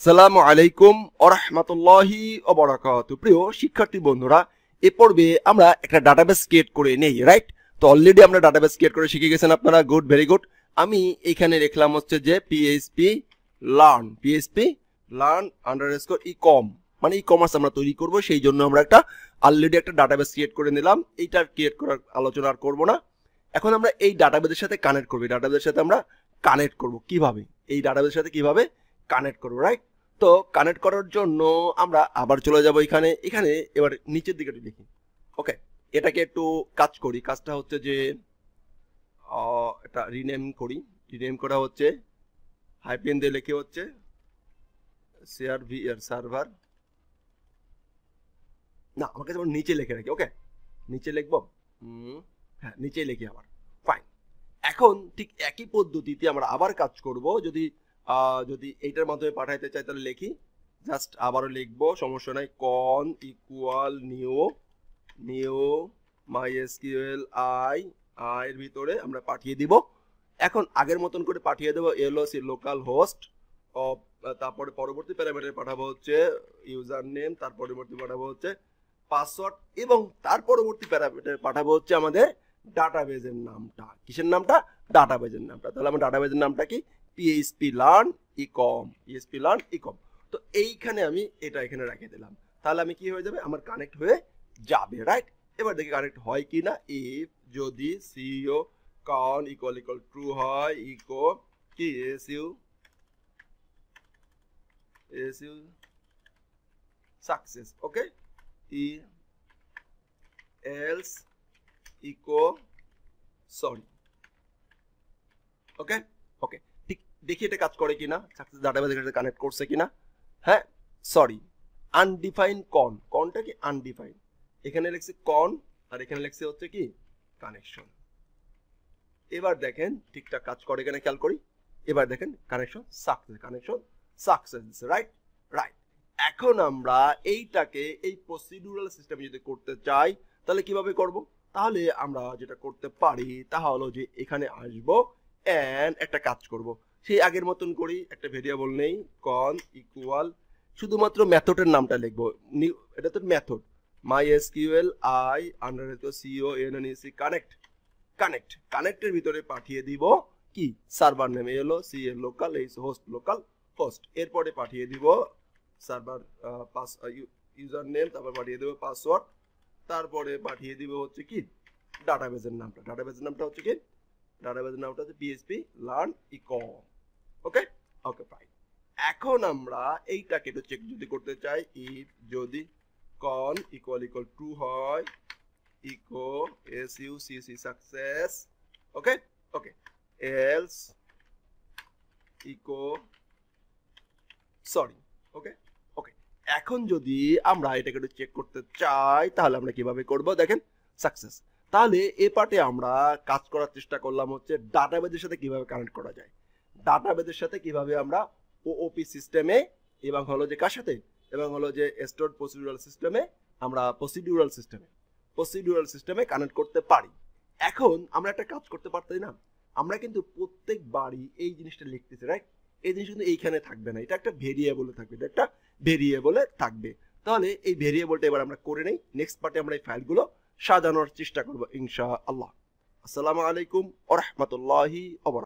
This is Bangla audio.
আসসালামু আলাইকুম ওয়া রাহমাতুল্লাহি ওয়া বারাকাতুহু। প্রিয় শিক্ষার্থী বন্ধুরা, এই পর্বে আমরা একটা ডাটাবেস ক্রিয়েট করে নেই, রাইট? তো অলরেডি আমরা ডাটাবেস ক্রিয়েট করে শিখে গেছেন আপনারা, গুড, ভেরি গুড। আমি এখানে লিখলাম হচ্ছে যে PHP learn আন্ডারস্কোর ecom, মানে ই কমার্স আমরা তৈরি করব, সেই জন্য আমরা অলরেডি একটা ডাটাবেস ক্রিয়েট করে নিলাম। এইটা ক্রিয়েট করার আলোচনা আর করব না। এখন আমরা এই ডাটাবেসের সাথে কানেক্ট করব। ডাটাবেসের সাথে আমরা কানেক্ট করব কিভাবে, এই ডাটাবেসের সাথে কিভাবে কানেক্ট করব, রাইট? তো কানেক্ট করার জন্য আমরা আবার চলে যাব এখানে এবার নিচের দিকে দেখি। ওকে, এটাকে একটু কাজ করি। কাজটা হচ্ছে যে এটা রিনেম করি। রিনেম করা হচ্ছে হাইফেন দিয়ে লিখে হচ্ছে সার্ভার না, আমাকে যেমন নিচে লিখে রাখি। ওকে, নিচে লিখবো, হ্যাঁ নিচে লিখি আবার, ফাইন। এখন ঠিক একই পদ্ধতিতে আমরা আবার কাজ করব। যদি এইটার মাধ্যমে পাঠাইতে চাই তাহলে লিখি, জাস্ট আবারও লিখবো, সমস্যা নাই। কন ইকুয়াল নিউ MySQL এর ভিতরে আমরা পাঠিয়ে দিব। এখন আগের মতন করে পাঠিয়ে দেবো এলওসি লোকাল হোস্ট, তারপরে পরবর্তী প্যারামিটার পাঠাবো হচ্ছে ইউজার নেম, তার পরবর্তী পাঠাবো হচ্ছে পাসওয়ার্ড, এবং তার পরবর্তী প্যারামিটার পাঠাবো হচ্ছে আমাদের ডাটাবেজের নামটা। কিসের নামটা? ডাটাবেজের নামটা। তাহলে আমার ডাটাবেজের নামটা কি? PHP-learn ecom। তো এইখানে আমি এটা এখানে রেখে দিলাম। তাহলে আমি কি হয়ে যাবে, আমার কানেক্ট হয়ে যাবে, রাইট? এবার দেখি কানেক্ট হয় কি না। ইফ যদি সিও কন ইকুয়াল ট্রু হয়, ইকো কি এসইউ সাকসেস। ওকে, এলস ইকো সরি। ওকে ওকে, ঠিক দেখি এটা কাজ করে কিনা, সাকসেস ডাটাবেসের সাথে কানেক্ট করছে কিনা। হ্যাঁ, সরি, আনডিফাইন কনটা কি আনডিফাইন। এখানে লিখছে কন আর এখানে লিখছে হচ্ছে কি কানেকশন। এবার দেখেন ঠিকঠাক কাজ করে কিনা খেয়াল করি। এবার দেখেন কানেকশন সাকসেস, রাইট। এখন আমরা এইটাকে এই প্রসিডিউরাল সিস্টেম যদি করতে চাই তাহলে কিভাবে করব? তাহলে আমরা যেটা করতে পারি তা হলো যে এখানে আসবো এন্ড একটা কাজ করব। সেই আগের মতন করি, একটা ভেরিয়েবল নেই, কন ইকুয়াল শুধুমাত্র মেথডের নামটা লিখবো। এটা তো মেথড, MySQL কানেক্টের ভিতরে পাঠিয়ে দিব কি সার্ভার নেম এলো সিএল লোকাল হোস্ট। এরপরে পাঠিয়ে দিব সার্ভার ইউজার নেম, তারপর পাঠিয়ে দেব পাসওয়ার্ড, তারপরে পাঠিয়ে দিব হচ্ছে কি ডাটাবেসের নামটা। ডাটাবেসের নামটা হচ্ছে PHP-learn ecom। ওকে, ফাইন। এখন আমরা এইটাকে একটু চেক যদি করতে চাই, ইফ যদি কন ইকুয়াল ট্রু হয়, ইকো SUCC সাকসেস। ওকে, এলস ইকো সরি। ওকে, এখন যদি আমরা এটাকে একটু চেক করতে চাই তাহলে আমরা কিভাবে করব? দেখেন সাকসেস। তাহলে এই পার্টে আমরা কাজ করার চেষ্টা করলাম হচ্ছে ডাটাবেসের সাথে কিভাবে কানেক্ট করা যায়, ডাটাবেসের সাথে কিভাবে আমরা ওওপি সিস্টেমে এবং হলো যে কার সাথে, এবং হলো যে স্টোরড প্রসিডিউরাল সিস্টেমে কানেক্ট করতে পারি। এখন আমরা একটা কাজ করতে পারতাম না, আমরা কিন্তু প্রত্যেকবারই এই জিনিসটা লিখতেছি, রাইট? এই জিনিস কিন্তু এইখানে থাকবে না, এটা একটা ভেরিয়েবলে থাকবে। তাহলে এই ভেরিয়েবলটা এবার আমরা করে নেই। নেক্সট পার্টে আমরা এই ফাইলগুলো সাজানোর চেষ্টা করব ইনশাআল্লাহ। আসসালামু আলাইকুম ওয়া রাহমাতুল্লাহি ওয়া বারাকাতুহু।